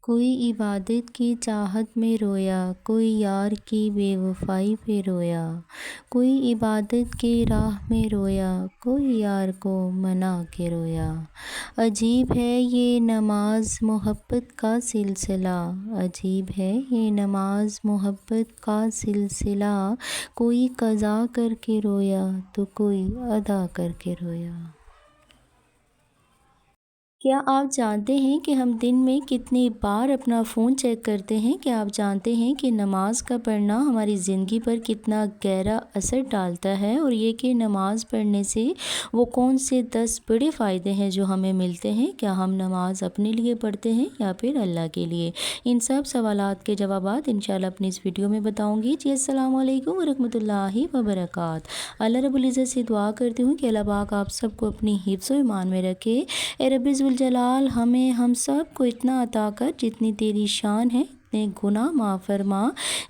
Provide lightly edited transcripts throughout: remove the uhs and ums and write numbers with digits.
کوئی عبادت کی چاہت میں رویا، کوئی یار کی بے وفائی پہ رویا، کوئی عبادت کی راہ میں رویا، کوئی یار کو منا کے رویا۔ عجیب ہے یہ نماز محبت کا سلسلہ، عجیب ہے یہ نماز محبت کا سلسلہ، کوئی قضا کر کے رویا تو کوئی ادا کر کے رویا۔ کیا آپ جانتے ہیں کہ ہم دن میں کتنی بار اپنا فون چیک کرتے ہیں؟ کیا آپ جانتے ہیں کہ نماز کا پڑھنا ہماری زندگی پر کتنا گہرا اثر ڈالتا ہے، اور یہ کہ نماز پڑھنے سے وہ کون سے 10 بڑے فائدے ہیں جو ہمیں ملتے ہیں؟ کیا ہم نماز اپنے لیے پڑھتے ہیں یا پھر اللہ کے لیے؟ ان سب سوالات کے جوابات انشاءاللہ اپنی اس ویڈیو میں بتاؤں گی۔ السلام علیکم ورحمۃ اللہ وبرکاتہ۔ اللہ رب العزت سے دعا کرتی ہوں کہ اللہ پاک آپ سب کو اپنی حفظ و ایمان میں رکھے۔ اے رب ذوالجلال، ہم سب کو اتنا عطا کر جتنی تیری شان ہے، اتنے گناہ معاف فرما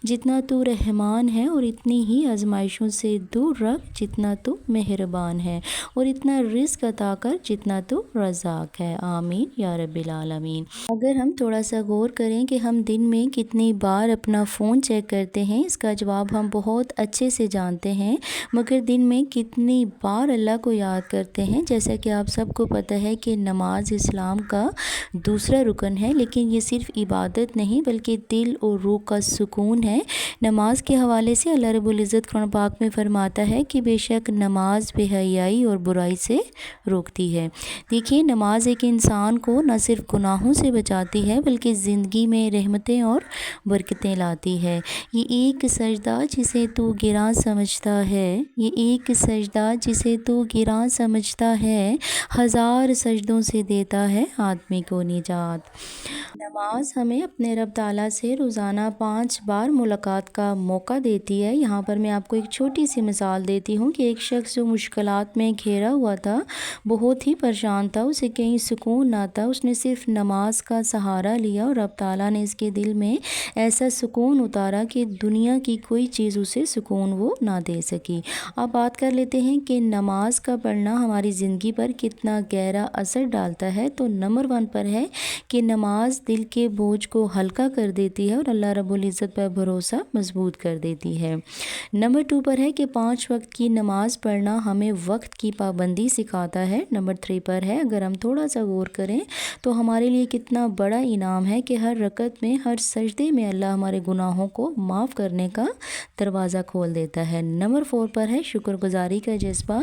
جتنا تو رحمان ہے، اور اتنی ہی آزمائشوں سے دور رکھ جتنا تو مہربان ہے، اور اتنا رزق عطا کر جتنا تو رزاق ہے۔ آمین یا رب العالمین۔ اگر ہم تھوڑا سا غور کریں کہ ہم دن میں کتنی بار اپنا فون چیک کرتے ہیں، اس کا جواب ہم بہت اچھے سے جانتے ہیں، مگر دن میں کتنی بار اللہ کو یاد کرتے ہیں؟ جیسا کہ آپ سب کو پتہ ہے کہ نماز اسلام کا دوسرا رکن ہے، لیکن یہ صرف عبادت نہیں بلکہ دل اور روح کا سکون ہے۔ نماز کے حوالے سے اللہ رب العزت قرآن پاک میں فرماتا ہے کہ بے شک نماز بے حیائی اور برائی سے روکتی ہے۔ دیکھیے، نماز ایک انسان کو نہ صرف گناہوں سے بچاتی ہے بلکہ زندگی میں رحمتیں اور برکتیں لاتی ہے۔ یہ ایک سجدہ جسے تو گراں سمجھتا ہے، یہ ایک سجدہ جسے تو گراں سمجھتا ہے، ہزار سجدوں سے دیتا ہے آدمی کو نجات۔ نماز ہمیں اپنے رب تعالیٰ سے روزانہ 5 بار ملاقات کا موقع دیتی ہے۔ یہاں پر میں آپ کو ایک چھوٹی سی مثال دیتی ہوں کہ ایک شخص جو مشکلات میں گھیرا ہوا تھا، بہت ہی پریشان تھا، اسے کہیں سکون نہ تھا، اس نے صرف نماز کا سہارا لیا اور رب تعالیٰ نے اس کے دل میں ایسا سکون اتارا کہ دنیا کی کوئی چیز اسے سکون وہ نہ دے سکی۔ اب بات کر لیتے ہیں کہ نماز کا پڑھنا ہماری زندگی پر کتنا گہرا اثر ڈالتا ہے۔ تو نمبر 1 پر ہے کہ نماز دل کے بوجھ کو ہلکا کر دیتی ہے اور اللہ رب العزت پر بھروسہ مضبوط کر دیتی ہے۔ نمبر 2 پر ہے کہ 5 وقت کی نماز پڑھنا ہمیں وقت کی پابندی سکھاتا ہے۔ نمبر 3 پر ہے، اگر ہم تھوڑا سا غور کریں تو ہمارے لیے کتنا بڑا انعام ہے کہ ہر رکعت میں، ہر سجدے میں اللہ ہمارے گناہوں کو معاف کرنے کا دروازہ کھول دیتا ہے۔ نمبر 4 پر ہے شکر گزاری کا جذبہ،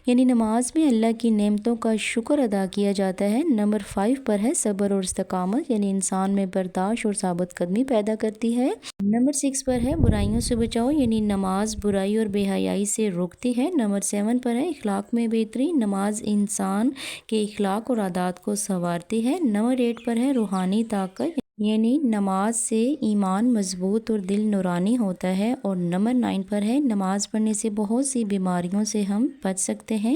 یعنی نماز میں اللہ کی نعمتوں کا شکر ادا کیا جاتا ہے۔ نمبر 5 پر ہے صبر اور استقامت، یعنی انسان میں برداشت اور ثابت قدمی پیدا کرتی ہے۔ نمبر 6 پر ہے برائیوں سے بچاؤ، یعنی نماز برائی اور بے حیائی سے روکتی ہے۔ نمبر 7 پر ہے اخلاق میں بہتری، نماز انسان کے اخلاق اور عادات کو سنوارتی ہے۔ نمبر 8 پر ہے روحانی طاقت، یعنی نماز سے ایمان مضبوط اور دل نورانی ہوتا ہے۔ اور نمبر 9 پر ہے نماز پڑھنے سے بہت سی بیماریوں سے ہم بچ سکتے ہیں۔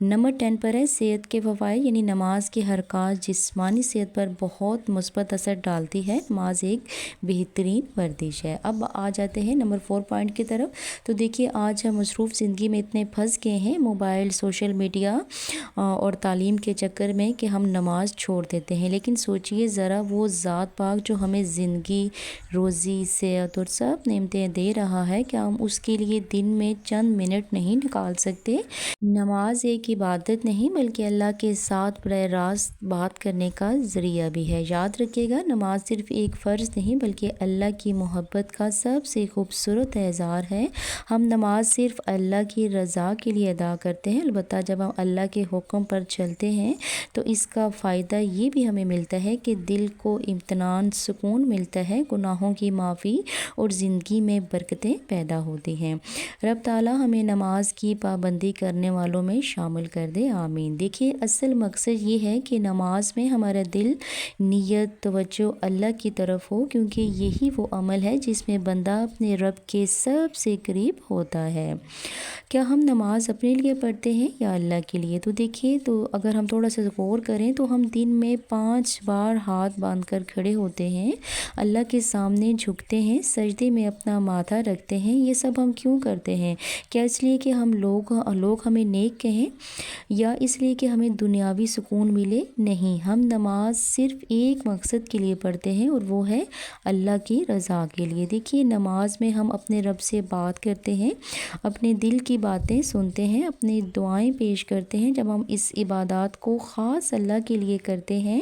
نمبر 10 پر ہے صحت کے فوائد، یعنی نماز کے حرکات جسمانی صحت پر بہت مثبت اثر ڈالتی ہے۔ نماز ایک بہترین ورزش ہے۔ اب آ جاتے ہیں نمبر 4 پوائنٹ کی طرف۔ تو دیکھیے، آج ہم مصروف زندگی میں اتنے پھنس گئے ہیں موبائل، سوشل میڈیا اور تعلیم کے چکر میں کہ ہم نماز چھوڑ دیتے ہیں، لیکن سوچئے ذرا، وہ ذات پاک جو ہمیں زندگی، روزی، صحت اور سب نعمتیں دے رہا ہے، کیا ہم اس کے لیے دن میں چند منٹ نہیں نکال سکتے؟ نماز ایک عبادت نہیں بلکہ اللہ کے ساتھ براہ راست بات کرنے کا ذریعہ بھی ہے۔ یاد رکھیے گا، نماز صرف ایک فرض نہیں بلکہ اللہ کی محبت کا سب سے خوبصورت اظہار ہے۔ ہم نماز صرف اللہ کی رضا کے لیے ادا کرتے ہیں، البتہ جب ہم اللہ کے حکم پر چلتے ہیں تو اس کا فائدہ یہ بھی ہمیں ملتا ہے کہ دل کو اطمینان، سکون ملتا ہے، گناہوں کی معافی اور زندگی میں برکتیں پیدا ہوتی ہیں۔ رب تعالیٰ ہمیں نماز کی پابندی کرنے والوں میں شامل کر دے، آمین۔ دیکھیے، اصل مقصد یہ ہے کہ نماز میں ہمارا دل، نیت، توجہ اللہ کی طرف ہو، کیونکہ یہی وہ عمل ہے جس میں بندہ اپنے رب کے سب سے قریب ہوتا ہے۔ کیا ہم نماز اپنے لیے پڑھتے ہیں یا اللہ کے لیے؟ تو دیکھیے، تو اگر ہم تھوڑا سا غور کریں تو ہم دن میں 5 بار ہاتھ باندھ کر کھڑے ہوتے ہیں، اللہ کے سامنے جھکتے ہیں، سجدے میں اپنا ماتھا رکھتے ہیں، یہ سب ہم کیوں کرتے ہیں؟ کیا اس لیے کہ لوگ ہمیں نیک کہیں یا اس لیے کہ ہمیں دنیاوی سکون ملے؟ نہیں، ہم نماز صرف ایک مقصد کے لیے پڑھتے ہیں اور وہ ہے اللہ کی رضا کے لیے۔ دیکھیے نماز میں ہم اپنے رب سے بات کرتے ہیں، اپنے دل کی باتیں سنتے ہیں، اپنی دعائیں پیش کرتے ہیں۔ جب ہم اس عبادات کو خاص اللہ کے لیے کرتے ہیں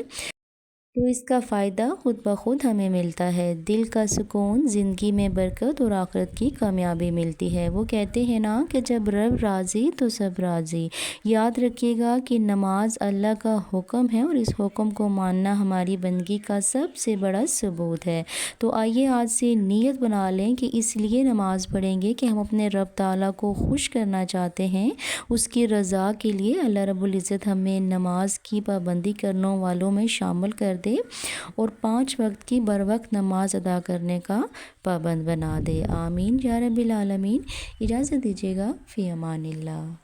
تو اس کا فائدہ خود بخود ہمیں ملتا ہے، دل کا سکون، زندگی میں برکت اور آخرت کی کامیابی ملتی ہے۔ وہ کہتے ہیں نا کہ جب رب راضی تو سب راضی۔ یاد رکھیے گا کہ نماز اللہ کا حکم ہے اور اس حکم کو ماننا ہماری بندگی کا سب سے بڑا ثبوت ہے۔ تو آئیے آج سے نیت بنا لیں کہ اس لیے نماز پڑھیں گے کہ ہم اپنے رب تعالیٰ کو خوش کرنا چاہتے ہیں، اس کی رضا کے لیے۔ اللہ رب العزت ہمیں نماز کی پابندی کرنے والوں میں شامل کر دے اور 5 وقت کی بر وقت نماز ادا کرنے کا پابند بنا دے۔ آمین یا رب العالمین۔ اجازت دیجیے گا، فی امان اللہ۔